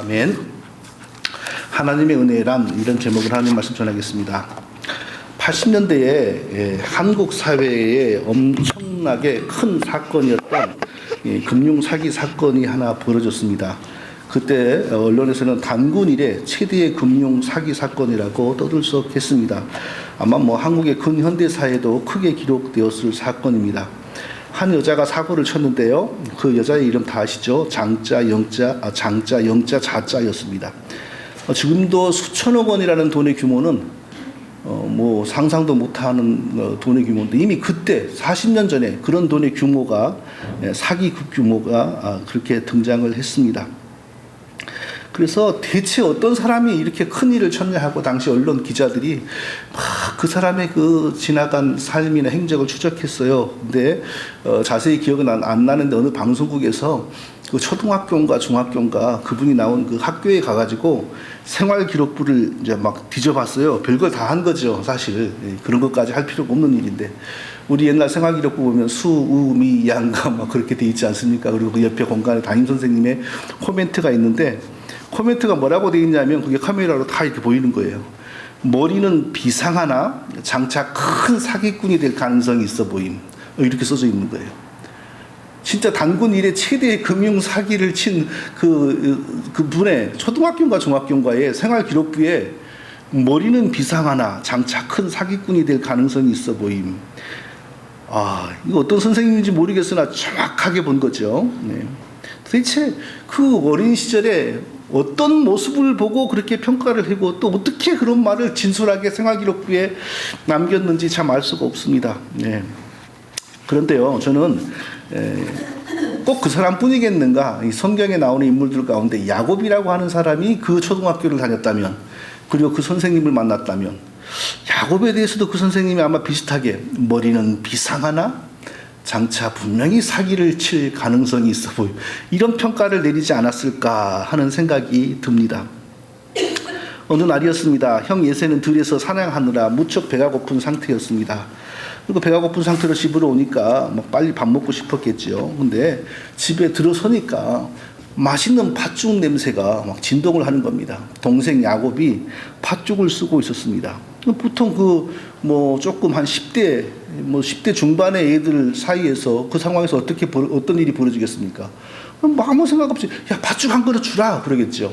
아멘. 하나님의 은혜란 이런 제목을 하나님 말씀 전하겠습니다. 80년대에 한국 사회에 엄청나게 큰 사건이었던 금융 사기 사건이 하나 벌어졌습니다. 그때 언론에서는 단군 이래 최대의 금융 사기 사건이라고 떠들썩했습니다. 아마 한국의 근현대사에도 크게 기록되었을 사건입니다. 한 여자가 사고를 쳤는데요. 그 여자의 이름 다 아시죠? 장자, 영자, 자자였습니다. 지금도 수천억 원이라는 돈의 규모는 상상도 못하는 돈의 규모인데 이미 그때 40년 전에 그런 돈의 규모가 사기 규모가 그렇게 등장을 했습니다. 그래서 대체 어떤 사람이 이렇게 큰 일을 쳤냐 하고 당시 언론 기자들이 그 사람의 그 지나간 삶이나 행적을 추적했어요. 근데 자세히 기억은 안 나는데 어느 방송국에서 그 초등학교인가 중학교인가 그분이 나온 그 학교에 가가지고 생활기록부를 이제 막 뒤져봤어요. 별걸 다 한 거죠, 사실. 그런 것까지 할 필요가 없는 일인데. 우리 옛날 생활기록부 보면 수, 우, 미, 양가 막 그렇게 돼 있지 않습니까? 그리고 그 옆에 공간에 담임선생님의 코멘트가 있는데 코멘트가 뭐라고 되어 있냐면 그게 카메라로 다 이렇게 보이는 거예요. 머리는 비상하나 장차 큰 사기꾼이 될 가능성이 있어 보임. 이렇게 써져 있는 거예요. 진짜 단군 이래 최대의 금융 사기를 친 그 분의 초등학교인가 중학교인가의 생활기록부에 머리는 비상하나 장차 큰 사기꾼이 될 가능성이 있어 보임. 이거 어떤 선생님인지 모르겠으나 정확하게 본 거죠. 네. 도대체 그 어린 시절에 어떤 모습을 보고 그렇게 평가를 하고 또 어떻게 그런 말을 진솔하게 생활기록부에 남겼는지 참 알 수가 없습니다. 네. 그런데요, 저는 꼭 그 사람뿐이겠는가? 이 성경에 나오는 인물들 가운데 야곱이라고 하는 사람이 그 초등학교를 다녔다면, 그리고 그 선생님을 만났다면, 야곱에 대해서도 그 선생님이 아마 비슷하게 머리는 비상하나 장차 분명히 사기를 칠 가능성이 있어 보여. 이런 평가를 내리지 않았을까 하는 생각이 듭니다. 어느 날이었습니다. 형 예세는 들에서 사냥하느라 무척 배가 고픈 상태였습니다. 그리고 배가 고픈 상태로 집으로 오니까 빨리 밥 먹고 싶었겠죠. 근데 집에 들어서니까 맛있는 팥죽 냄새가 막 진동을 하는 겁니다. 동생 야곱이 팥죽을 쓰고 있었습니다. 보통 조금 한 10대 중반의 애들 사이에서 그 상황에서 어떤 일이 벌어지겠습니까? 그럼 아무 생각 없이, 야, 팥죽 한 그릇 주라, 그러겠죠.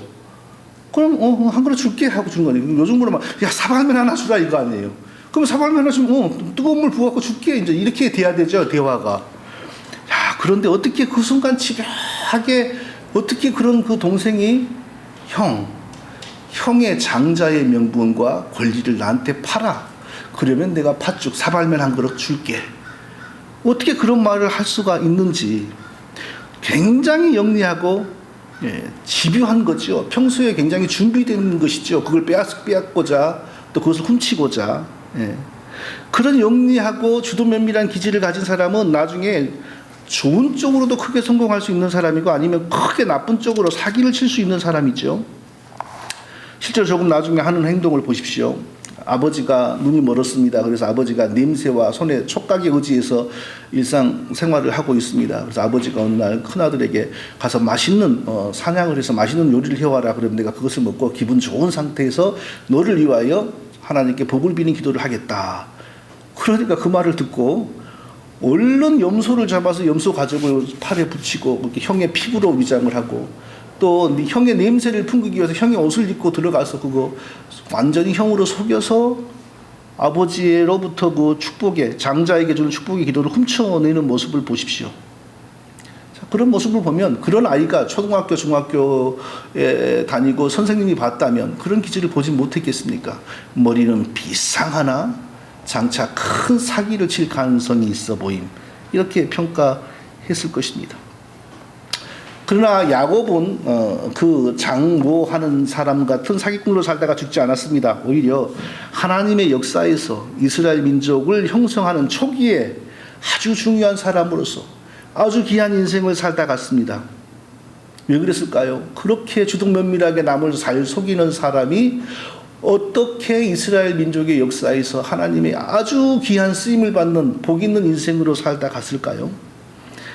그럼, 한 그릇 줄게 하고 주는 거아니에요. 요즘으로 야, 사발면 하나 주라, 이거 아니에요. 그럼 사발면 하나 주면, 뜨거운 물 부어갖고 줄게, 이제 이렇게 돼야 되죠, 대화가. 야, 그런데 어떻게 그 순간 집요하게, 어떻게 그런 그 동생이, 형의 장자의 명분과 권리를 나한테 팔아. 그러면 내가 팥죽 사발면 한 그릇 줄게. 어떻게 그런 말을 할 수가 있는지 굉장히 영리하고 집요한 거죠. 평소에 굉장히 준비된 것이죠. 그걸 빼앗고자 또 그것을 훔치고자. 그런 영리하고 주도 면밀한 기질을 가진 사람은 나중에 좋은 쪽으로도 크게 성공할 수 있는 사람이고 아니면 크게 나쁜 쪽으로 사기를 칠 수 있는 사람이죠. 실제로 조금 나중에 하는 행동을 보십시오. 아버지가 눈이 멀었습니다. 그래서 아버지가 냄새와 손에 촉각에 의지해서 일상생활을 하고 있습니다. 그래서 아버지가 어느 날 큰아들에게 가서 맛있는 사냥을 해서 맛있는 요리를 해와라. 그러면 내가 그것을 먹고 기분 좋은 상태에서 너를 위하여 하나님께 복을 비는 기도를 하겠다. 그러니까 그 말을 듣고 얼른 염소를 잡아서 염소 가죽을 팔에 붙이고 형의 피부로 위장을 하고 또 형의 냄새를 풍기기 위해서 형의 옷을 입고 들어가서 그거 완전히 형으로 속여서 아버지로부터 그 축복의 장자에게 주는 축복의 기도를 훔쳐내는 모습을 보십시오. 자, 그런 모습을 보면 그런 아이가 초등학교, 중학교에 다니고 선생님이 봤다면 그런 기질을 보지 못했겠습니까? 머리는 비상하나 장차 큰 사기를 칠 가능성이 있어 보임. 이렇게 평가했을 것입니다. 그러나 야곱은 그 장모하는 사람 같은 사기꾼으로 살다가 죽지 않았습니다. 오히려 하나님의 역사에서 이스라엘 민족을 형성하는 초기에 아주 중요한 사람으로서 아주 귀한 인생을 살다 갔습니다. 왜 그랬을까요? 그렇게 주둥 면밀하게 남을 잘 속이는 사람이 어떻게 이스라엘 민족의 역사에서 하나님의 아주 귀한 쓰임을 받는 복 있는 인생으로 살다 갔을까요?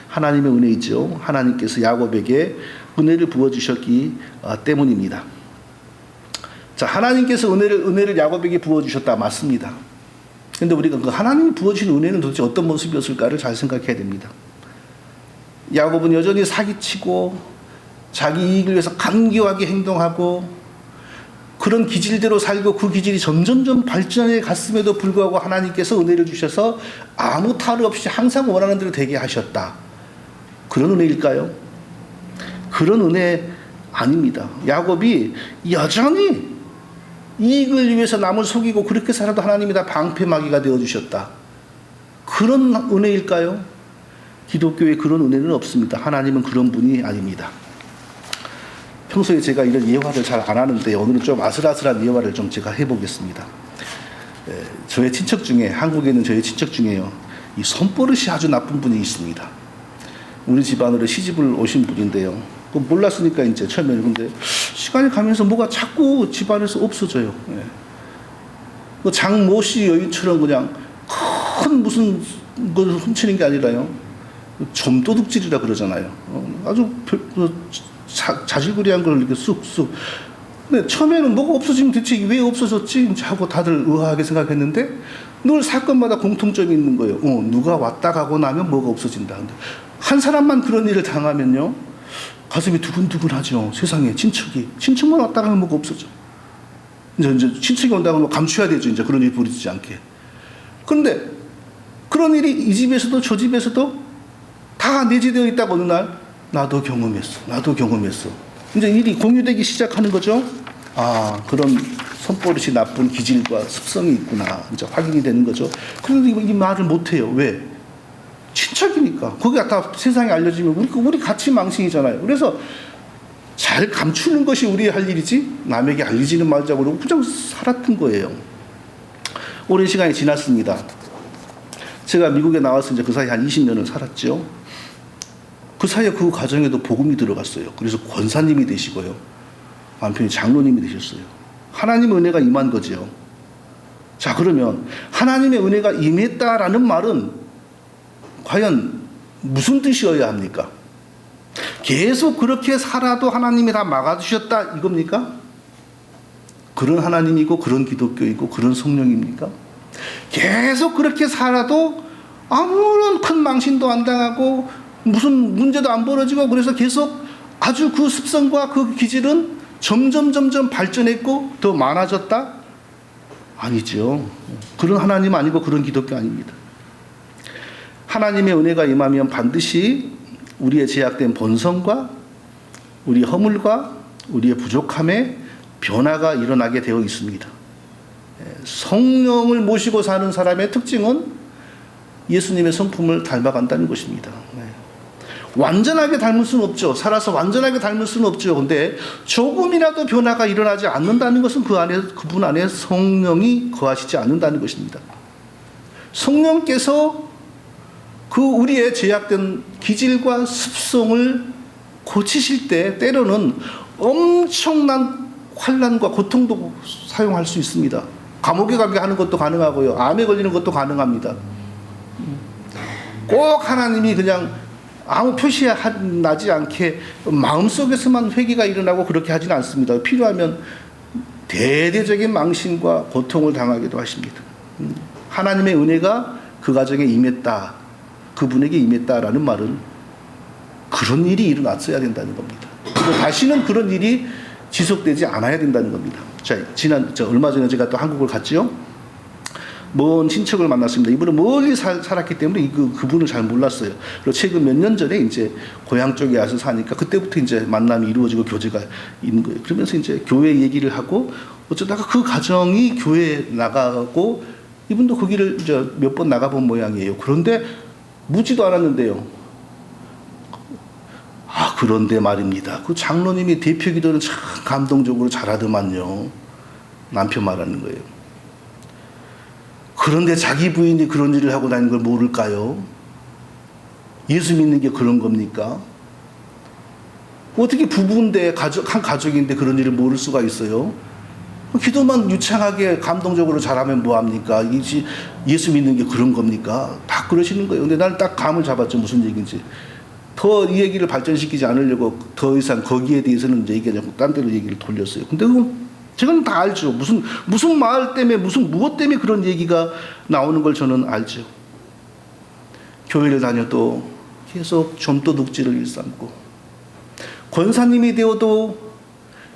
하나님의 은혜이죠. 하나님께서 야곱에게 은혜를 부어주셨기 때문입니다. 자, 하나님께서 은혜를 야곱에게 부어주셨다. 맞습니다. 근데 우리가 그 하나님이 부어주신 은혜는 도대체 어떤 모습이었을까를 잘 생각해야 됩니다. 야곱은 여전히 사기치고 자기 이익을 위해서 간교하게 행동하고 그런 기질대로 살고 그 기질이 점점점 발전해 갔음에도 불구하고 하나님께서 은혜를 주셔서 아무 탈 없이 항상 원하는 대로 되게 하셨다. 그런 은혜일까요? 그런 은혜 아닙니다. 야곱이 여전히 이익을 위해서 남을 속이고 그렇게 살아도 하나님이 다 방패막이가 되어주셨다. 그런 은혜일까요? 기독교에 그런 은혜는 없습니다. 하나님은 그런 분이 아닙니다. 평소에 제가 이런 예화를 잘 안 하는데 오늘은 좀 아슬아슬한 예화를 좀 제가 해보겠습니다. 저의 친척 중에, 한국에 있는 저의 친척 중에요, 이 손버릇이 아주 나쁜 분이 있습니다. 우리 집안으로 시집을 오신 분인데요. 몰랐으니까 이제 처음에는. 근데 시간이 가면서 뭐가 자꾸 집안에서 없어져요. 장모 씨 여인처럼 그냥 큰 무슨 걸 훔치는 게 아니라요, 점도둑질이라 그러잖아요. 아주 자질구레한 걸 이렇게 쑥쑥. 근데 처음에는 뭐가 없어지면 대체 왜 없어졌지? 하고 다들 의아하게 생각했는데 늘 사건마다 공통점이 있는 거예요. 누가 왔다 가고 나면 뭐가 없어진다. 근데 한 사람만 그런 일을 당하면요, 가슴이 두근두근하죠. 세상에 친척만 왔다 가면 뭐가 없어져. 이제 친척이 온다고 하면 감춰야 되죠. 이제 그런 일이 벌어지지 않게. 그런데 그런 일이 이 집에서도 저 집에서도 다 내재되어 있다고 어느 날 나도 경험했어. 이제 일이 공유되기 시작하는 거죠. 아, 그런 손버릇이 나쁜 기질과 습성이 있구나. 이제 확인이 되는 거죠. 그런데 이 말을 못해요. 왜? 친척이니까. 거기가 다 세상에 알려지면 우리 같이 망신이잖아요. 그래서 잘 감추는 것이 우리의 할 일이지 남에게 알리지는 말자고 그러고 그냥 살았던 거예요. 오랜 시간이 지났습니다. 제가 미국에 나와서 이제 그 사이 한 20년을 살았죠. 그 사이에 그 가정에도 복음이 들어갔어요. 그래서 권사님이 되시고요, 남편이 장로님이 되셨어요. 하나님의 은혜가 임한 거죠. 자, 그러면 하나님의 은혜가 임했다라는 말은 과연 무슨 뜻이어야 합니까? 계속 그렇게 살아도 하나님이 다 막아주셨다 이겁니까? 그런 하나님이고 그런 기독교이고 그런 성령입니까? 계속 그렇게 살아도 아무런 큰 망신도 안 당하고 무슨 문제도 안 벌어지고 그래서 계속 아주 그 습성과 그 기질은 점점 발전했고 더 많아졌다? 아니죠. 그런 하나님 아니고 그런 기독교 아닙니다. 하나님의 은혜가 임하면 반드시 우리의 제약된 본성과 우리의 허물과 우리의 부족함에 변화가 일어나게 되어 있습니다. 성령을 모시고 사는 사람의 특징은 예수님의 성품을 닮아간다는 것입니다. 완전하게 닮을 수는 없죠. 살아서 완전하게 닮을 수는 없죠. 근데 조금이라도 변화가 일어나지 않는다는 것은 그분 안에 성령이 거하시지 않는다는 것입니다. 성령께서 그 우리의 제약된 기질과 습성을 고치실 때 때로는 엄청난 환난과 고통도 사용할 수 있습니다. 감옥에 가게 하는 것도 가능하고요, 암에 걸리는 것도 가능합니다. 꼭 하나님이 그냥 아무 표시 나지 않게 마음속에서만 회개가 일어나고 그렇게 하지는 않습니다. 필요하면 대대적인 망신과 고통을 당하기도 하십니다. 하나님의 은혜가 그 가정에 임했다, 그분에게 임했다라는 말은 그런 일이 일어났어야 된다는 겁니다. 그리고 다시는 그런 일이 지속되지 않아야 된다는 겁니다. 자, 얼마 전에 제가 또 한국을 갔죠. 먼 친척을 만났습니다. 이분은 멀리 살았기 때문에 그분을 잘 몰랐어요. 그리고 최근 몇 년 전에 이제 고향 쪽에 와서 사니까 그때부터 이제 만남이 이루어지고 교제가 있는 거예요. 그러면서 이제 교회 얘기를 하고 어쩌다가 그 가정이 교회에 나가고 이분도 그 길을 이제 몇 번 나가본 모양이에요. 그런데 묻지도 않았는데요. 그런데 말입니다. 그 장로님이 대표 기도는 참 감동적으로 잘하더만요. 남편 말하는 거예요. 그런데 자기 부인이 그런 일을 하고 다니는 걸 모를까요? 예수 믿는 게 그런 겁니까? 어떻게 부부인데 한 가족인데 그런 일을 모를 수가 있어요? 기도만 유창하게 감동적으로 잘하면 뭐합니까? 예수 믿는 게 그런 겁니까? 다 그러시는 거예요. 근데 나는 딱 감을 잡았죠. 무슨 얘기인지. 더 이 얘기를 발전시키지 않으려고 더 이상 거기에 대해서는 이제 얘기하자고 딴 데로 얘기를 돌렸어요. 근데 그건 제가 다 알죠. 무슨 말 때문에 무엇 때문에 그런 얘기가 나오는 걸 저는 알죠. 교회를 다녀도 계속 좀도둑질을 일삼고, 권사님이 되어도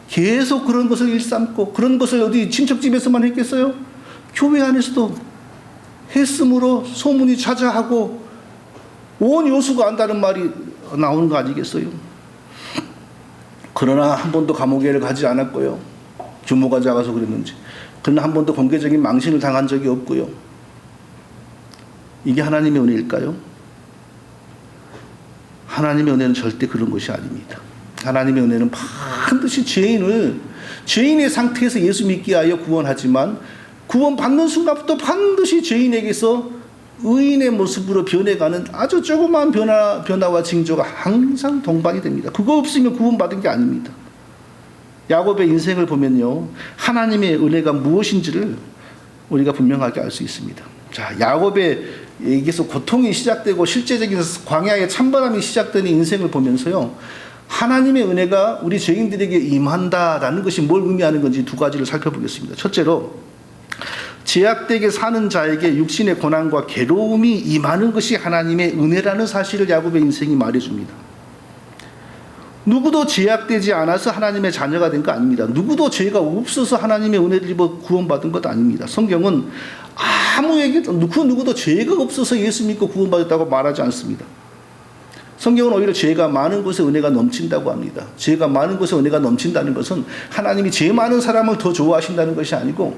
계속 그런 것을 일삼고, 그런 것을 어디 친척집에서만 했겠어요? 교회 안에서도 했으므로 소문이 자자하고 온 여수가 안다는 말이 나오는 거 아니겠어요? 그러나 한 번도 감옥에를 가지 않았고요. 규모가 작아서 그랬는지. 그러나 한 번도 공개적인 망신을 당한 적이 없고요. 이게 하나님의 은혜일까요? 하나님의 은혜는 절대 그런 것이 아닙니다. 하나님의 은혜는 반드시 죄인의 상태에서 예수 믿게 하여 구원하지만, 구원받는 순간부터 반드시 죄인에게서 의인의 모습으로 변해가는 아주 조그마한 변화와 징조가 항상 동반이 됩니다. 그거 없으면 구원받은 게 아닙니다. 야곱의 인생을 보면요, 하나님의 은혜가 무엇인지를 우리가 분명하게 알 수 있습니다. 자, 야곱에게서 고통이 시작되고 실제적인 광야의 찬바람이 시작되는 인생을 보면서요, 하나님의 은혜가 우리 죄인들에게 임한다라는 것이 뭘 의미하는 건지 두 가지를 살펴보겠습니다. 첫째로, 죄악되게 사는 자에게 육신의 고난과 괴로움이 임하는 것이 하나님의 은혜라는 사실을 야곱의 인생이 말해줍니다. 누구도 죄악되지 않아서 하나님의 자녀가 된 거 아닙니다. 누구도 죄가 없어서 하나님의 은혜를 입어 구원받은 것 아닙니다. 성경은 그 누구도 죄가 없어서 예수 믿고 구원받았다고 말하지 않습니다. 성경은 오히려 죄가 많은 곳에 은혜가 넘친다고 합니다. 죄가 많은 곳에 은혜가 넘친다는 것은 하나님이 죄 많은 사람을 더 좋아하신다는 것이 아니고,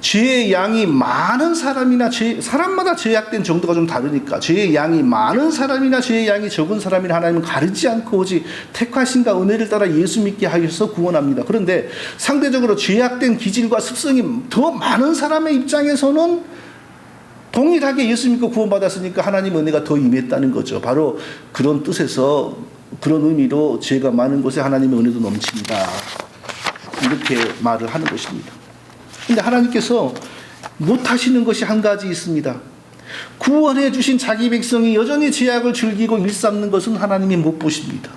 죄의 양이 많은 사람마다 죄악된 정도가 좀 다르니까 죄의 양이 많은 사람이나 죄의 양이 적은 사람이나 하나님은 가리지 않고 오직 택하신가 은혜를 따라 예수 믿게 하셔서 구원합니다. 그런데 상대적으로 죄악된 기질과 습성이 더 많은 사람의 입장에서는 동일하게 예수 믿고 구원받았으니까 하나님 은혜가 더 임했다는 거죠. 바로 그런 뜻에서, 그런 의미로 죄가 많은 곳에 하나님의 은혜도 넘칩니다, 이렇게 말을 하는 것입니다. 근데 하나님께서 못하시는 것이 한 가지 있습니다. 구원해 주신 자기 백성이 여전히 죄악을 즐기고 일삼는 것은 하나님이 못 보십니다.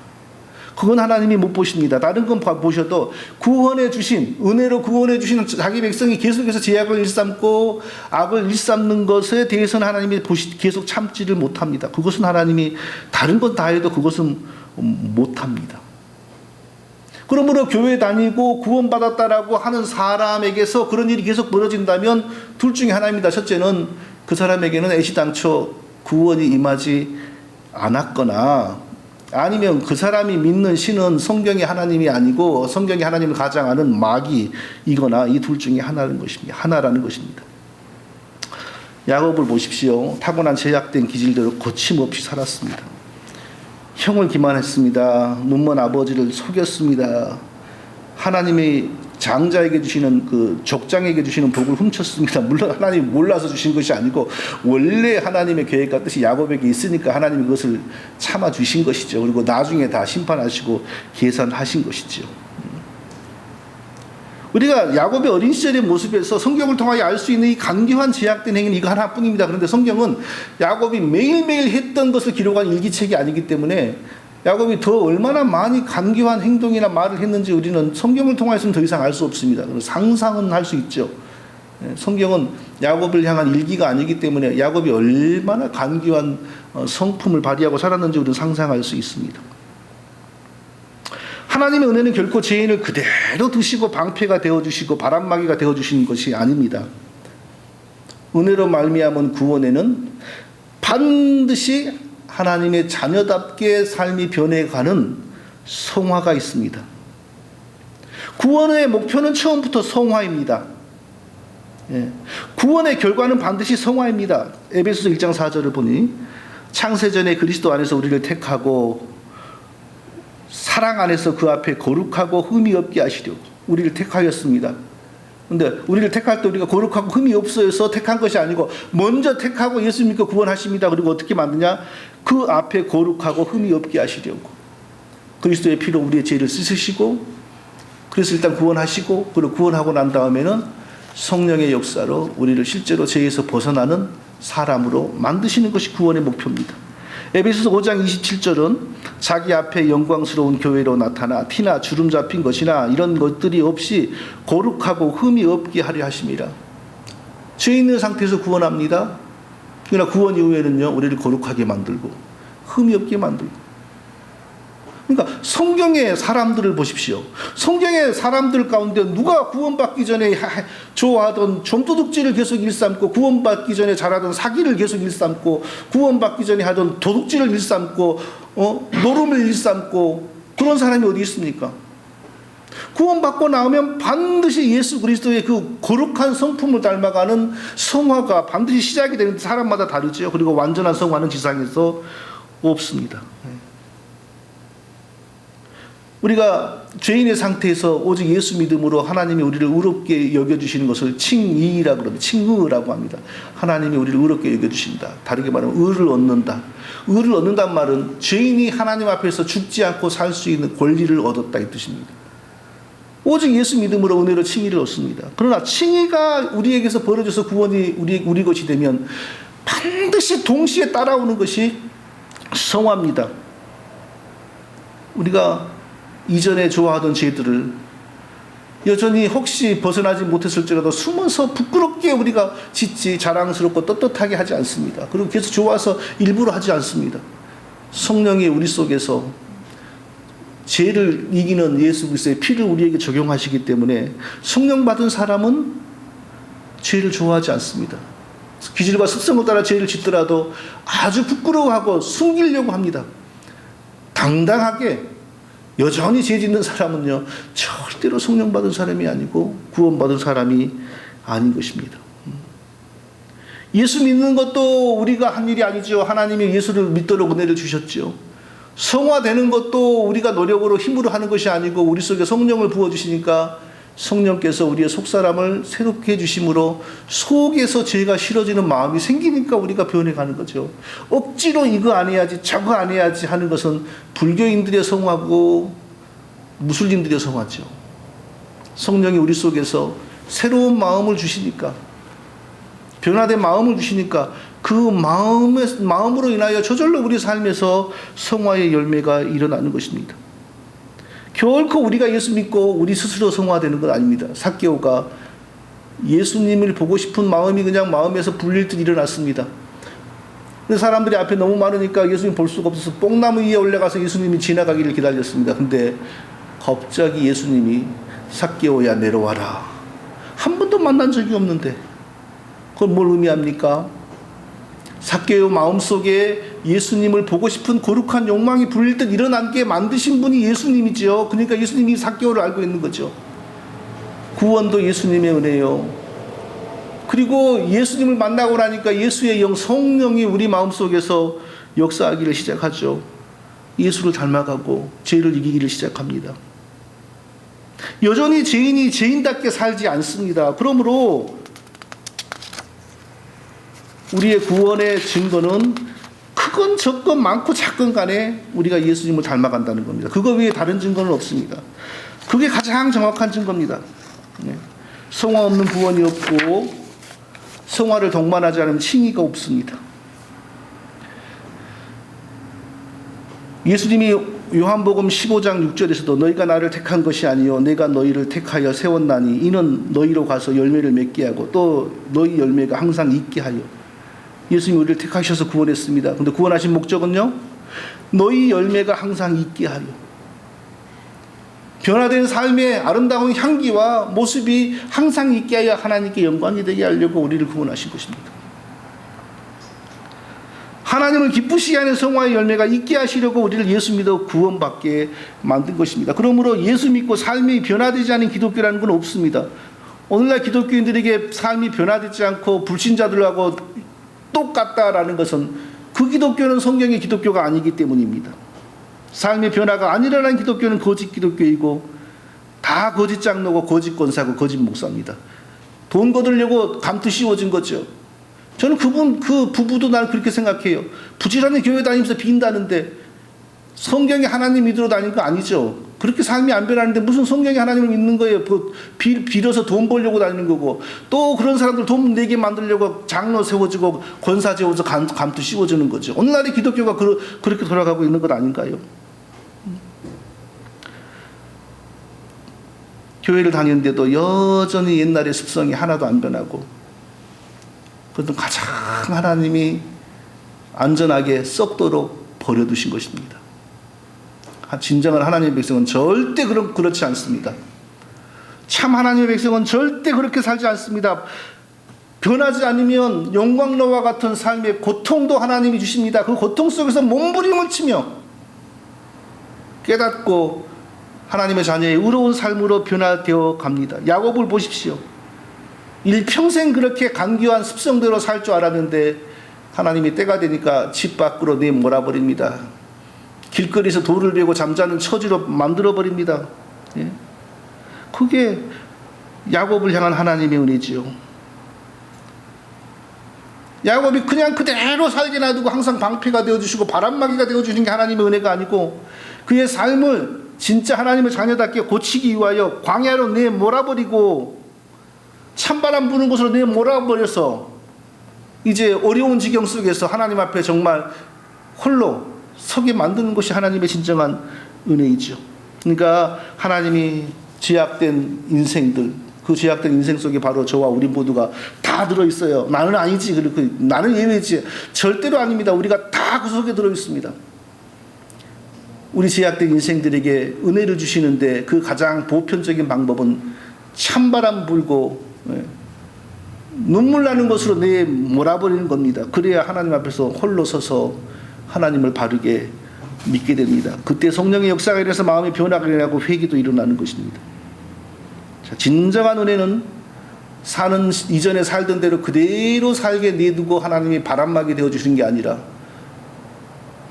그건 하나님이 못 보십니다. 다른 건 보셔도 은혜로 구원해 주신 자기 백성이 계속해서 죄악을 일삼고 악을 일삼는 것에 대해서는 하나님이 계속 참지를 못합니다. 그것은 하나님이 다른 건 다 해도 그것은 못합니다. 그러므로 교회 다니고 구원받았다라고 하는 사람에게서 그런 일이 계속 벌어진다면 둘 중에 하나입니다. 첫째는 그 사람에게는 애시당초 구원이 임하지 않았거나, 아니면 그 사람이 믿는 신은 성경이 하나님이 아니고 성경이 하나님을 가장하는 마귀이거나, 이 둘 중에 하나라는 것입니다. 야곱을 보십시오. 타고난 제약된 기질대로 거침없이 살았습니다. 형을 기만했습니다. 눈먼 아버지를 속였습니다. 하나님이 장자에게 주시는 족장에게 주시는 복을 훔쳤습니다. 물론 하나님이 몰라서 주신 것이 아니고 원래 하나님의 계획과 뜻이 야곱에게 있으니까 하나님이 그것을 참아 주신 것이죠. 그리고 나중에 다 심판하시고 계산하신 것이죠. 우리가 야곱의 어린 시절의 모습에서 성경을 통하여 알 수 있는 이 간교한 제약된 행위는 이거 하나뿐입니다. 그런데 성경은 야곱이 매일매일 했던 것을 기록한 일기책이 아니기 때문에 야곱이 더 얼마나 많이 간교한 행동이나 말을 했는지 우리는 성경을 통해서는 더 이상 알 수 없습니다. 상상은 할 수 있죠. 성경은 야곱을 향한 일기가 아니기 때문에 야곱이 얼마나 간교한 성품을 발휘하고 살았는지 우리는 상상할 수 있습니다. 하나님의 은혜는 결코 죄인을 그대로 두시고 방패가 되어주시고 바람막이가 되어주시는 것이 아닙니다. 은혜로 말미암은 구원에는 반드시 하나님의 자녀답게 삶이 변해가는 성화가 있습니다. 구원의 목표는 처음부터 성화입니다. 구원의 결과는 반드시 성화입니다. 에베소서 1장 4절을 보니 창세전에 그리스도 안에서 우리를 택하고 사랑 안에서 그 앞에 거룩하고 흠이 없게 하시려고 우리를 택하였습니다. 그런데 우리를 택할 때 우리가 거룩하고 흠이 없어서 택한 것이 아니고 먼저 택하고 예수 믿고 구원하십니다. 그리고 어떻게 만드냐? 그 앞에 거룩하고 흠이 없게 하시려고 그리스도의 피로 우리의 죄를 씻으시고, 그래서 일단 구원하시고, 그리고 구원하고 난 다음에는 성령의 역사로 우리를 실제로 죄에서 벗어나는 사람으로 만드시는 것이 구원의 목표입니다. 에베소서 5장 27절은 자기 앞에 영광스러운 교회로 나타나 티나 주름 잡힌 것이나 이런 것들이 없이 거룩하고 흠이 없게 하려 하심이라. 죄 있는 상태에서 구원합니다. 그러나 구원 이후에는요, 우리를 거룩하게 만들고 흠이 없게 만들고. 그러니까 성경의 사람들을 보십시오. 성경의 사람들 가운데 누가 구원받기 전에 좋아하던 좀도둑질을 계속 일삼고, 구원받기 전에 잘하던 사기를 계속 일삼고, 구원받기 전에 하던 도둑질을 일삼고, 노름을 일삼고, 그런 사람이 어디 있습니까? 구원받고 나오면 반드시 예수 그리스도의 그 거룩한 성품을 닮아가는 성화가 반드시 시작이 되는데, 사람마다 다르죠. 그리고 완전한 성화는 지상에서 없습니다. 우리가 죄인의 상태에서 오직 예수 믿음으로 하나님이 우리를 의롭게 여겨주시는 것을 칭의라고 합니다. 칭의라고 합니다. 하나님이 우리를 의롭게 여겨주신다. 다르게 말하면 의를 얻는다. 의를 얻는다는 말은 죄인이 하나님 앞에서 죽지 않고 살 수 있는 권리를 얻었다 이 뜻입니다. 오직 예수 믿음으로 은혜로 칭의를 얻습니다. 그러나 칭의가 우리에게서 벌어져서 구원이 우리 것이 되면 반드시 동시에 따라오는 것이 성화입니다. 우리가 이전에 좋아하던 죄들을 여전히 혹시 벗어나지 못했을지라도 숨어서 부끄럽게 우리가 짓지, 자랑스럽고 떳떳하게 하지 않습니다. 그리고 계속 좋아서 일부러 하지 않습니다. 성령이 우리 속에서 죄를 이기는 예수 그리스도의 피를 우리에게 적용하시기 때문에 성령 받은 사람은 죄를 좋아하지 않습니다. 기질과 습성을 따라 죄를 짓더라도 아주 부끄러워하고 숨기려고 합니다. 당당하게 여전히 죄 짓는 사람은요, 절대로 성령 받은 사람이 아니고 구원받은 사람이 아닌 것입니다. 예수 믿는 것도 우리가 한 일이 아니죠. 하나님이 예수를 믿도록 은혜를 주셨죠. 성화되는 것도 우리가 노력으로 힘으로 하는 것이 아니고 우리 속에 성령을 부어주시니까 성령께서 우리의 속사람을 새롭게 해주심으로 속에서 죄가 싫어지는 마음이 생기니까 우리가 변해가는 거죠. 억지로 이거 안 해야지 저거 안 해야지 하는 것은 불교인들의 성화고 무슬림들의 성화죠. 성령이 우리 속에서 새로운 마음을 주시니까, 변화된 마음을 주시니까 그 마음으로 인하여 저절로 우리 삶에서 성화의 열매가 일어나는 것입니다. 결코 우리가 예수 믿고 우리 스스로 성화되는 건 아닙니다. 삭개오가 예수님을 보고 싶은 마음이 그냥 마음에서 불릴 듯 일어났습니다. 근데 사람들이 앞에 너무 많으니까 예수님 볼 수가 없어서 뽕나무 위에 올라가서 예수님이 지나가기를 기다렸습니다. 근데 갑자기 예수님이 삭개오야 내려와라. 한 번도 만난 적이 없는데 그건 뭘 의미합니까? 삭개오 마음속에 예수님을 보고 싶은 거룩한 욕망이 불릴 듯 일어나게 만드신 분이 예수님이죠. 그러니까 예수님이 삭개오를 알고 있는 거죠. 구원도 예수님의 은혜요. 그리고 예수님을 만나고 나니까 예수의 영 성령이 우리 마음속에서 역사하기를 시작하죠. 예수를 닮아가고 죄를 이기기를 시작합니다. 여전히 죄인이 죄인답게 살지 않습니다. 그러므로 우리의 구원의 증거는 크건 적건 많고 작건 간에 우리가 예수님을 닮아간다는 겁니다. 그거 외에 다른 증거는 없습니다. 그게 가장 정확한 증거입니다. 성화 없는 구원이 없고 성화를 동반하지 않으면 칭의가 없습니다. 예수님이 요한복음 15장 6절에서도 너희가 나를 택한 것이 아니요 내가 너희를 택하여 세웠나니 이는 너희로 가서 열매를 맺게 하고 또 너희 열매가 항상 있게 하여. 예수님이 우리를 택하셔서 구원했습니다. 그런데 구원하신 목적은요, 너희 열매가 항상 있게 하려. 변화된 삶의 아름다운 향기와 모습이 항상 있게 하여 하나님께 영광이 되게 하려고 우리를 구원하신 것입니다. 하나님을 기쁘시게 하는 성화의 열매가 있게 하시려고 우리를 예수 믿어 구원받게 만든 것입니다. 그러므로 예수 믿고 삶이 변화되지 않은 기독교라는 건 없습니다. 오늘날 기독교인들에게 삶이 변화되지 않고 불신자들하고 똑같다라는 것은 그 기독교는 성경의 기독교가 아니기 때문입니다. 삶의 변화가 안 일어난 기독교는 거짓 기독교이고 다 거짓 장로고 거짓 권사고 거짓 목사입니다. 돈 거두려고 감투 씌워진 거죠. 저는 그 부부도 난 그렇게 생각해요. 부지런히 교회 다니면서 빈다는데 성경에 하나님 믿으러 다니는 거 아니죠. 그렇게 삶이 안 변하는데 무슨 성령이 하나님을 믿는 거예요. 빌어서 돈 벌려고 다니는 거고, 또 그런 사람들 돈 내게 만들려고 장로 세워주고 권사 세워서 감투 씌워주는 거죠. 오늘날의 기독교가 그렇게 돌아가고 있는 것 아닌가요? 교회를 다니는데도 여전히 옛날의 습성이 하나도 안 변하고, 그것은 가장 하나님이 안전하게 썩도록 버려두신 것입니다. 진정한 하나님의 백성은 절대 그렇지 않습니다. 참 하나님의 백성은 절대 그렇게 살지 않습니다. 변하지 않으면 영광로와 같은 삶의 고통도 하나님이 주십니다. 그 고통 속에서 몸부림을 치며 깨닫고 하나님의 자녀의 의로운 삶으로 변화되어 갑니다. 야곱을 보십시오. 일평생 그렇게 간교한 습성대로 살 줄 알았는데 하나님이 때가 되니까 집 밖으로 내몰아버립니다. 길거리에서 돌을 베고 잠자는 처지로 만들어버립니다. 예? 그게 야곱을 향한 하나님의 은혜지요. 야곱이 그냥 그대로 살게 놔두고 항상 방패가 되어주시고 바람막이가 되어주시는 게 하나님의 은혜가 아니고, 그의 삶을 진짜 하나님의 자녀답게 고치기 위하여 광야로 내몰아버리고 찬바람 부는 곳으로 내몰아버려서 이제 어려운 지경 속에서 하나님 앞에 정말 홀로 서게 만드는 것이 하나님의 진정한 은혜이죠. 그러니까 하나님이 죄악된 인생들, 그 죄악된 인생 속에 바로 저와 우리 모두가 다 들어있어요. 나는 아니지, 나는 예외지. 절대로 아닙니다. 우리가 다 그 속에 들어있습니다. 우리 죄악된 인생들에게 은혜를 주시는데 그 가장 보편적인 방법은 찬바람 불고 눈물 나는 것으로 몰아버리는 겁니다. 그래야 하나님 앞에서 홀로 서서 하나님을 바르게 믿게 됩니다. 그때 성령의 역사가 일어나서 마음의 변화가 일어나고 회개도 일어나는 것입니다. 자, 진정한 은혜는 이전에 살던 대로 그대로 살게 내두고 하나님이 바람막이 되어주시는 게 아니라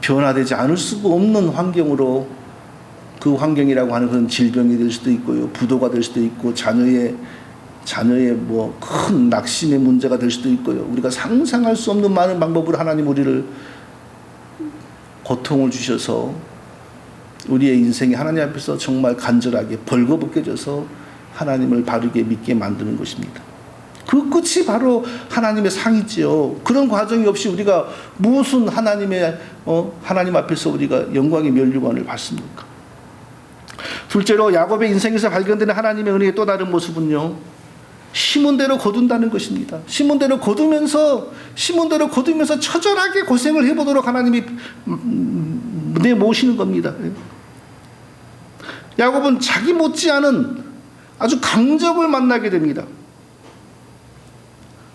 변화되지 않을 수가 없는 환경으로, 그 환경이라고 하는 그런 질병이 될 수도 있고요, 부도가 될 수도 있고, 자녀의 뭐 큰 낙심의 문제가 될 수도 있고요. 우리가 상상할 수 없는 많은 방법으로 하나님 우리를 고통을 주셔서 우리의 인생이 하나님 앞에서 정말 간절하게 벌거벗겨져서 하나님을 바르게 믿게 만드는 것입니다. 그 끝이 바로 하나님의 상이지요. 그런 과정이 없이 우리가 무슨 하나님 앞에서 우리가 영광의 면류관을 받습니까? 둘째로 야곱의 인생에서 발견되는 하나님의 은혜의 또 다른 모습은요, 심은 대로 거둔다는 것입니다. 심은 대로 거두면서 처절하게 고생을 해보도록 하나님이 내모시는 겁니다. 야곱은 자기 못지않은 아주 강적을 만나게 됩니다.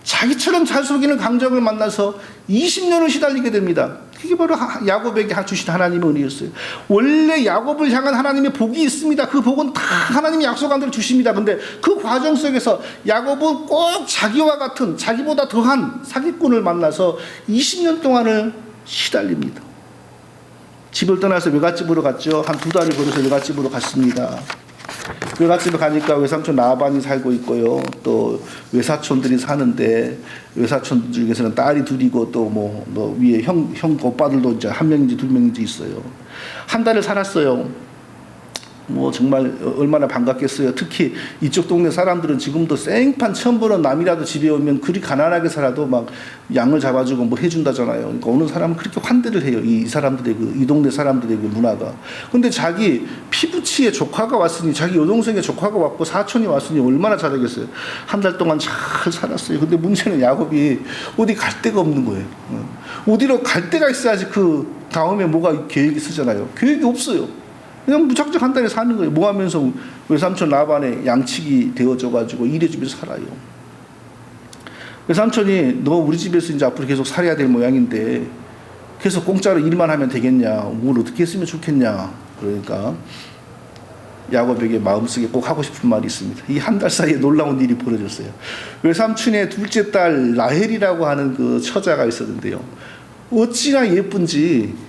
자기처럼 잘 속이는 강적을 만나서 20년을 시달리게 됩니다. 그게 바로 야곱에게 주신 하나님의 은혜였어요. 원래 야곱을 향한 하나님의 복이 있습니다. 그 복은 다 하나님이 약속한 대로 주십니다. 근데 그 과정 속에서 야곱은 꼭 자기와 같은, 자기보다 더한 사기꾼을 만나서 20년 동안을 시달립니다. 집을 떠나서 외갓집으로 갔죠. 한 2달을 걸어서 외갓집으로 갔습니다. 외갓집에 가니까 외삼촌 라반이 살고 있고요. 또 외사촌들이 사는데, 외사촌 중에서는 딸이 둘이고 또 뭐 위에 형 오빠들도 이제 1명인지 2명인지 있어요. 한 달을 살았어요. 뭐 정말 얼마나 반갑겠어요. 특히 이쪽 동네 사람들은 지금도 생판 처음 보는 남이라도 집에 오면 그리 가난하게 살아도 막 양을 잡아주고 뭐 해준다잖아요. 그러니까 오는 사람은 그렇게 환대를 해요. 이 사람들의 이 동네 사람들의 그 문화가. 근데 자기 피부치의 조카가 왔으니, 자기 여동생의 조카가 왔고 사촌이 왔으니 얼마나 잘하겠어요. 한 달 동안 잘 살았어요. 근데 문제는 야곱이 어디 갈 데가 없는 거예요. 어디로 갈 데가 있어야지 그 다음에 뭐가 계획이 쓰잖아요. 계획이 없어요. 그냥 무작정 한 달에 사는 거예요. 뭐 하면서 외삼촌 라반의 양치기 되어줘가지고 일해주면서 살아요. 외삼촌이 너 우리 집에서 이제 앞으로 계속 살아야 될 모양인데 계속 공짜로 일만 하면 되겠냐, 뭘 어떻게 했으면 좋겠냐. 그러니까 야곱에게 마음속에 꼭 하고 싶은 말이 있습니다. 이 한 달 사이에 놀라운 일이 벌어졌어요. 외삼촌의 둘째 딸 라헬이라고 하는 그 처자가 있었는데요. 어찌나 예쁜지.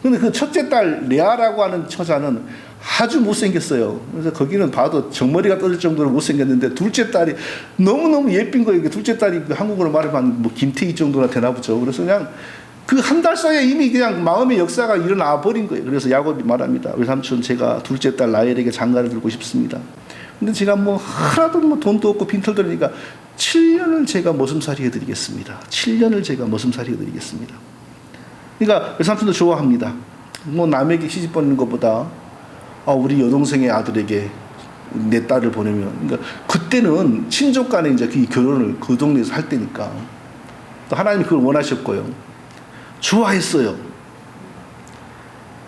근데 그 첫째 딸 레아라고 하는 처자는 아주 못생겼어요. 그래서 거기는 봐도 정머리가 떨어질 정도로 못생겼는데, 둘째 딸이 너무너무 예쁜 거예요. 둘째 딸이 한국어로 말하면 뭐 김태희 정도나 되나 보죠. 그래서 그냥 그 한 달 사이에 이미 그냥 마음의 역사가 일어나 버린 거예요. 그래서 야곱이 말합니다. 외삼촌, 제가 둘째 딸 라헬에게 장가를 들고 싶습니다. 근데 제가 뭐 하나도 뭐 돈도 없고 빈털들으니까 7년을 제가 머슴살이 해드리겠습니다. 7년을 제가 머슴살이 해드리겠습니다. 그러니까 외삼촌도 좋아합니다. 뭐 남에게 시집 보내는 것보다 우리 여동생의 아들에게 내 딸을 보내면, 그러니까 그때는 친족 간에 이제 그 결혼을 그 동네에서 할 때니까 또 하나님이 그걸 원하셨고요. 좋아했어요.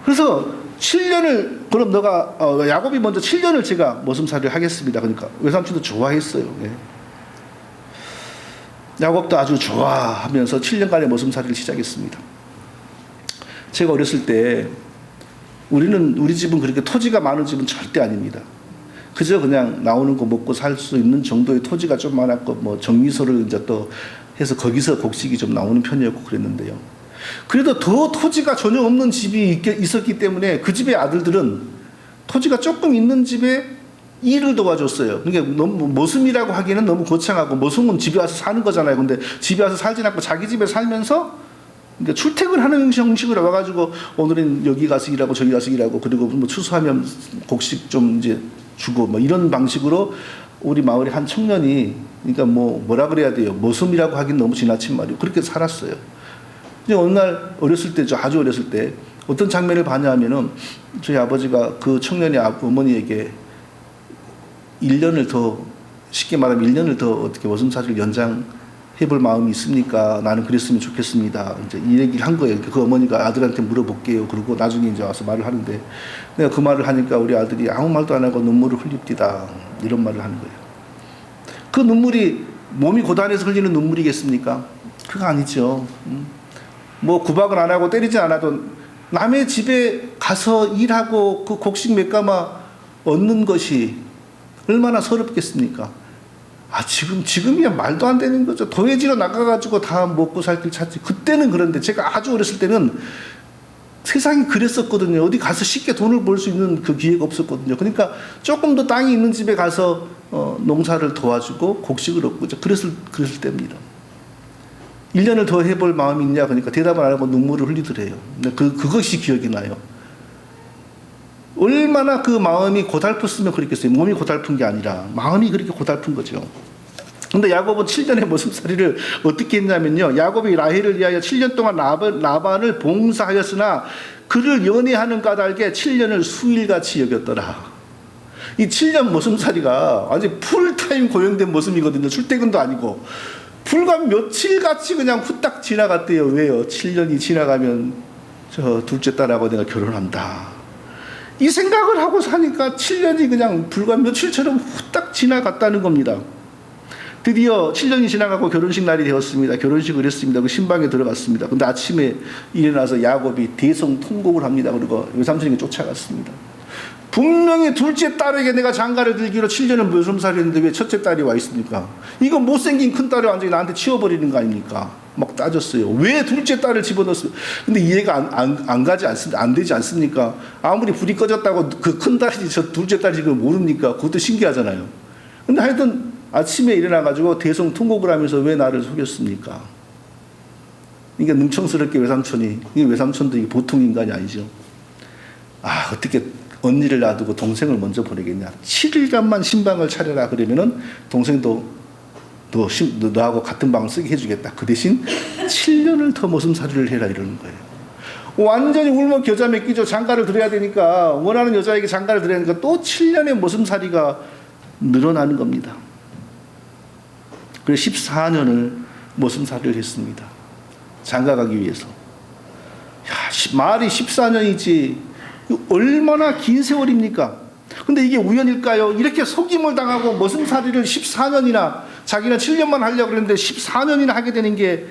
그래서 7년을, 그럼 너가, 야곱이 먼저 7년을 제가 머슴살이를 하겠습니다. 그러니까 외삼촌도 좋아했어요. 예. 야곱도 아주 좋아하면서 7년간의 머슴살이를 시작했습니다. 제가 어렸을 때 우리 집은 그렇게 토지가 많은 집은 절대 아닙니다. 그저 그냥 나오는 거 먹고 살 수 있는 정도의 토지가 좀 많았고, 뭐 정미소를 이제 또 해서 거기서 곡식이 좀 나오는 편이었고 그랬는데요. 그래도 더 토지가 전혀 없는 집이 있었기 때문에 그 집의 아들들은 토지가 조금 있는 집에 일을 도와줬어요. 그러니까 너무 머슴이라고 하기에는 너무 거창하고, 머슴은 집에 와서 사는 거잖아요. 근데 집에 와서 살진 않고 자기 집에 살면서 그러니까 출퇴근하는 형식으로 와가지고 오늘은 여기 가서 일하고 저기 가서 일하고, 그리고 뭐 추수하면 곡식 좀 이제 주고 뭐 이런 방식으로 우리 마을의 한 청년이, 그러니까 뭐라 그래야 돼요. 머슴이라고 하긴 너무 지나친 말이에요. 그렇게 살았어요. 근데 어느 날 어렸을 때, 아주 어렸을 때 어떤 장면을 봤냐 하면은, 저희 아버지가 그 청년의 어머니에게 1년을 더, 쉽게 말하면 1년을 더 어떻게 머슴살이를 연장해볼 마음이 있습니까? 나는 그랬으면 좋겠습니다. 이제 이 얘기를 한 거예요. 그 어머니가 아들한테 물어볼게요. 그리고 나중에 이제 와서 말을 하는데, 내가 그 말을 하니까 우리 아들이 아무 말도 안 하고 눈물을 흘립디다. 이런 말을 하는 거예요. 그 눈물이 몸이 고단해서 흘리는 눈물이겠습니까? 그거 아니죠. 뭐 구박을 안 하고 때리지 않아도 남의 집에 가서 일하고 그 곡식 몇 가마 얻는 것이 얼마나 서럽겠습니까? 지금이야 말도 안 되는 거죠. 도회지로 나가가지고 다 먹고 살 길 찾지. 그때는 그런데, 제가 아주 어렸을 때는 세상이 그랬었거든요. 어디 가서 쉽게 돈을 벌 수 있는 그 기회가 없었거든요. 그러니까 조금 더 땅이 있는 집에 가서 농사를 도와주고 곡식을 얻고 그랬을 때입니다. 1년을 더 해볼 마음이 있냐? 그러니까 대답을 안 하고 눈물을 흘리더래요. 근데 그것이 기억이 나요. 얼마나 그 마음이 고달팠으면 그랬겠어요. 몸이 고달픈 게 아니라 마음이 그렇게 고달픈 거죠. 근데 야곱은 7년의 머슴살이를 어떻게 했냐면요. 야곱이 라헬을 위하여 7년 동안 라반을 봉사하였으나 그를 연애하는 까닭에 7년을 수일같이 여겼더라. 이 7년 머슴살이가 아주 풀타임 고용된 머슴이거든요. 출퇴근도 아니고. 불과 며칠같이 그냥 후딱 지나갔대요. 왜요? 7년이 지나가면 저 둘째 딸하고 내가 결혼한다. 이 생각을 하고 사니까 7년이 그냥 불과 며칠처럼 후딱 지나갔다는 겁니다. 드디어 7년이 지나가고 결혼식 날이 되었습니다. 결혼식을 했습니다. 그 신방에 들어갔습니다. 근데 아침에 일어나서 야곱이 대성통곡을 합니다. 그리고 외삼촌에게 쫓아갔습니다. 분명히 둘째 딸에게 내가 장가를 들기로 7년을 머슴살이 했는데 왜 첫째 딸이 와 있습니까? 이거 못생긴 큰 딸을 완전히 나한테 치워버리는 거 아닙니까? 막 따졌어요. 왜 둘째 딸을 집어넣었어요? 근데 이해가 안 되지 않습니까? 아무리 불이 꺼졌다고 그 큰 딸이 저 둘째 딸이 그걸 모릅니까? 그것도 신기하잖아요. 근데 하여튼 아침에 일어나가지고 대성통곡을 하면서 왜 나를 속였습니까? 그러니까 능청스럽게 외삼촌이, 이 외삼촌도 이게 보통 인간이 아니죠. 어떻게 언니를 놔두고 동생을 먼저 보내겠냐. 7일간만 신방을 차려라. 그러면은 동생도 너하고 같은 방을 쓰게 해주겠다. 그 대신 7년을 더 머슴살이를 해라. 이러는 거예요. 완전히 울먹겨자 맥기죠. 장가를 들여야 되니까, 원하는 여자에게 장가를 들여야 되니까 또 7년의 머슴살이가 늘어나는 겁니다. 그래서 14년을 머슴살이를 했습니다. 장가 가기 위해서. 말이 14년이지 얼마나 긴 세월입니까? 근데 이게 우연일까요? 이렇게 속임을 당하고 머슴살이를 14년이나, 자기는 7년만 하려고 그랬는데 14년이나 하게 되는 게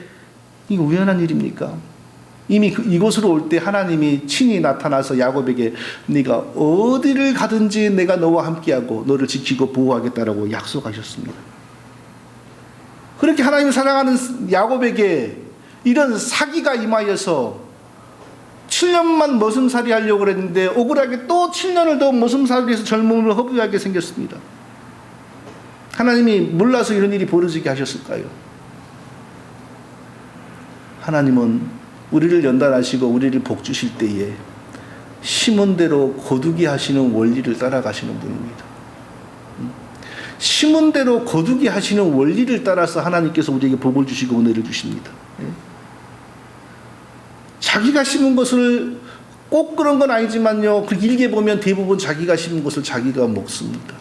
이게 우연한 일입니까? 이미 이곳으로 올 때 하나님이 친히 나타나서 야곱에게 네가 어디를 가든지 내가 너와 함께하고 너를 지키고 보호하겠다라고 약속하셨습니다. 그렇게 하나님을 사랑하는 야곱에게 이런 사기가 임하여서 7년만 머슴살이 하려고 그랬는데 억울하게 또 7년을 더 머슴살이해서 젊음을 허비하게 생겼습니다. 하나님이 몰라서 이런 일이 벌어지게 하셨을까요? 하나님은 우리를 연단하시고 우리를 복주실 때에 심은 대로 거두게 하시는 원리를 따라가시는 분입니다. 심은 대로 거두게 하시는 원리를 따라서 하나님께서 우리에게 복을 주시고 은혜를 주십니다. 자기가 심은 것을 꼭 그런 건 아니지만요, 그 길게 보면 대부분 자기가 심은 것을 자기가 먹습니다.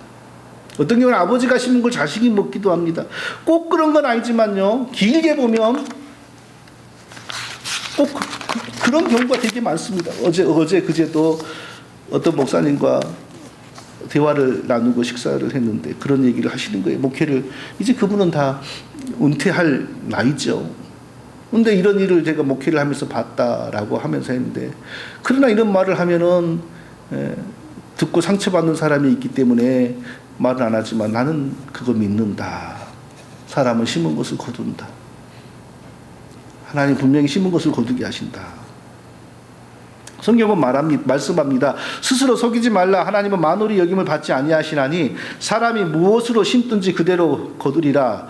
어떤 경우는 아버지가 심은 걸 자식이 먹기도 합니다. 꼭 그런 건 아니지만요, 길게 보면 꼭 그런 경우가 되게 많습니다. 그제도 어떤 목사님과 대화를 나누고 식사를 했는데 그런 얘기를 하시는 거예요. 목회를 이제 그분은 다 은퇴할 나이죠. 근데 이런 일을 제가 목회를 하면서 봤다라고 하면서 했는데, 그러나 이런 말을 하면은 듣고 상처받는 사람이 있기 때문에 말은 안 하지만 나는 그거 믿는다. 사람은 심은 것을 거둔다. 하나님 분명히 심은 것을 거두게 하신다. 성경은 말씀합니다. 스스로 속이지 말라. 하나님은 만홀히 여김을 받지 아니하시나니 사람이 무엇으로 심든지 그대로 거두리라.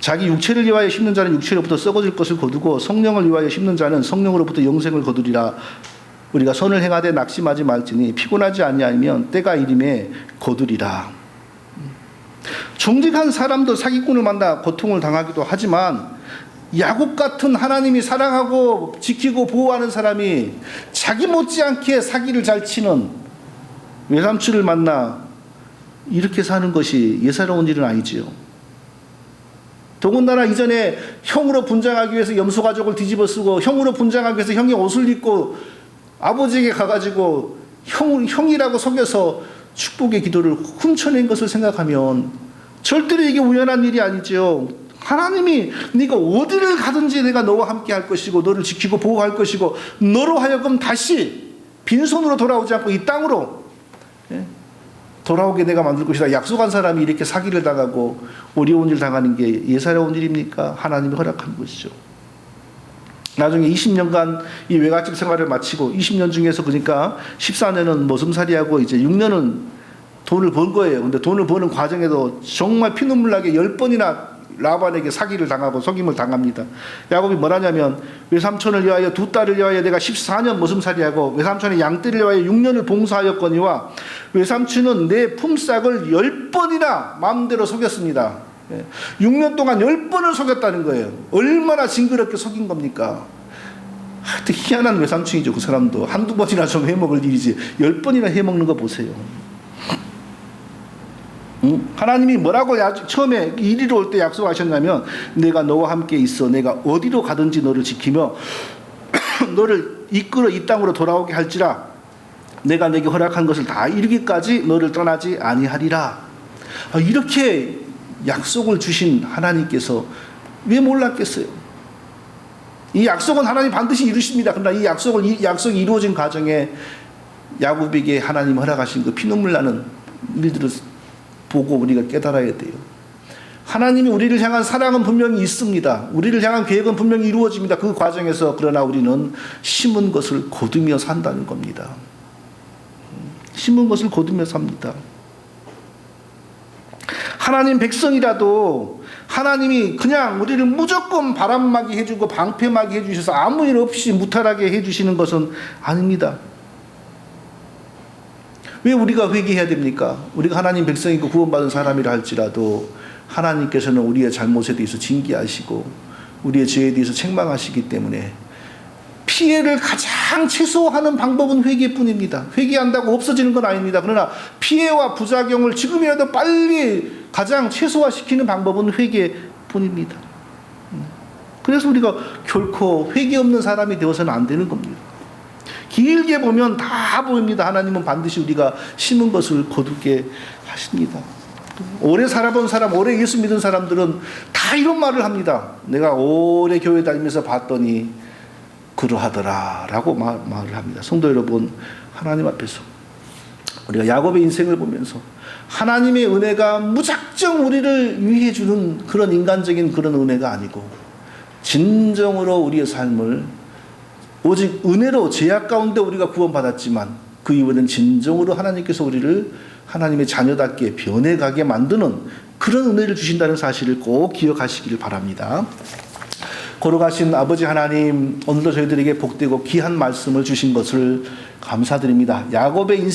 자기 육체를 위하여 심는 자는 육체로부터 썩어질 것을 거두고 성령을 위하여 심는 자는 성령으로부터 영생을 거두리라. 우리가 선을 행하되 낙심하지 말지니 피곤하지 아니하면 때가 이름에 거두리라. 정직한 사람도 사기꾼을 만나 고통을 당하기도 하지만 야곱 같은 하나님이 사랑하고 지키고 보호하는 사람이 자기 못지않게 사기를 잘 치는 외삼촌을 만나 이렇게 사는 것이 예사로운 일은 아니지요. 더군다나 이전에 형으로 분장하기 위해서 염소 가족을 뒤집어 쓰고 형으로 분장하기 위해서 형의 옷을 입고 아버지에게 가가지고 형이라고 속여서 축복의 기도를 훔쳐낸 것을 생각하면 절대로 이게 우연한 일이 아니죠. 하나님이 네가 어디를 가든지 내가 너와 함께 할 것이고 너를 지키고 보호할 것이고 너로 하여금 다시 빈손으로 돌아오지 않고 이 땅으로 돌아오게 내가 만들 것이다. 약속한 사람이 이렇게 사기를 당하고 어려운 일 당하는 게 예사로운 일입니까? 하나님이 허락한 것이죠. 나중에 20년간 이 외갓집 생활을 마치고 20년 중에서 그러니까 14년은 머슴살이하고 이제 6년은 돈을 번 거예요. 근데 돈을 버는 과정에도 정말 피눈물 나게 10번이나 라반에게 사기를 당하고 속임을 당합니다. 야곱이 뭐라냐면 외삼촌을 위하여 두 딸을 위하여 내가 14년 머슴살이하고 외삼촌의 양떼를 위하여 6년을 봉사하였거니와 외삼촌은 내 품삯을 10번이나 마음대로 속였습니다. 6년 동안 10번을 속였다는 거예요. 얼마나 징그럽게 속인 겁니까? 하여튼 희한한 외삼촌이죠. 그 사람도 한두 번이나 좀 해먹을 일이지 10번이나 해먹는 거 보세요. 하나님이 뭐라고 처음에 이리로 올 때 약속하셨냐면 내가 너와 함께 있어. 내가 어디로 가든지 너를 지키며 너를 이끌어 이 땅으로 돌아오게 할지라. 내가 내게 허락한 것을 다 이루기까지 너를 떠나지 아니하리라. 이렇게 약속을 주신 하나님께서 왜 몰랐겠어요? 이 약속은 하나님 반드시 이루십니다. 그러나 이 약속이 이루어진 과정에 야곱에게 하나님 허락하신 그 피눈물 나는 일들을 보고 우리가 깨달아야 돼요. 하나님이 우리를 향한 사랑은 분명히 있습니다. 우리를 향한 계획은 분명히 이루어집니다. 그 과정에서 그러나 우리는 심은 것을 거두며 산다는 겁니다. 심은 것을 거두며 삽니다. 하나님 백성이라도 하나님이 그냥 우리를 무조건 바람막이 해주고 방패막이 해주셔서 아무 일 없이 무탈하게 해주시는 것은 아닙니다. 왜 우리가 회개해야 됩니까? 우리가 하나님 백성이고 구원받은 사람이라 할지라도 하나님께서는 우리의 잘못에 대해서 징계하시고 우리의 죄에 대해서 책망하시기 때문에 피해를 가장 최소화하는 방법은 회개뿐입니다. 회개한다고 없어지는 건 아닙니다. 그러나 피해와 부작용을 지금이라도 빨리 가장 최소화시키는 방법은 회개뿐입니다. 그래서 우리가 결코 회개 없는 사람이 되어서는 안 되는 겁니다. 길게 보면 다 보입니다. 하나님은 반드시 우리가 심은 것을 거두게 하십니다. 오래 살아본 사람, 오래 예수 믿은 사람들은 다 이런 말을 합니다. 내가 오래 교회 다니면서 봤더니 그러하더라 라고 말을 합니다. 성도 여러분, 하나님 앞에서 우리가 야곱의 인생을 보면서 하나님의 은혜가 무작정 우리를 위해 주는 그런 인간적인 그런 은혜가 아니고 진정으로 우리의 삶을 오직 은혜로 죄악 가운데 우리가 구원받았지만 그 이후에는 진정으로 하나님께서 우리를 하나님의 자녀답게 변해가게 만드는 그런 은혜를 주신다는 사실을 꼭 기억하시기를 바랍니다. 걸어가신 아버지 하나님, 오늘도 저희들에게 복되고 귀한 말씀을 주신 것을 감사드립니다. 야곱의 인생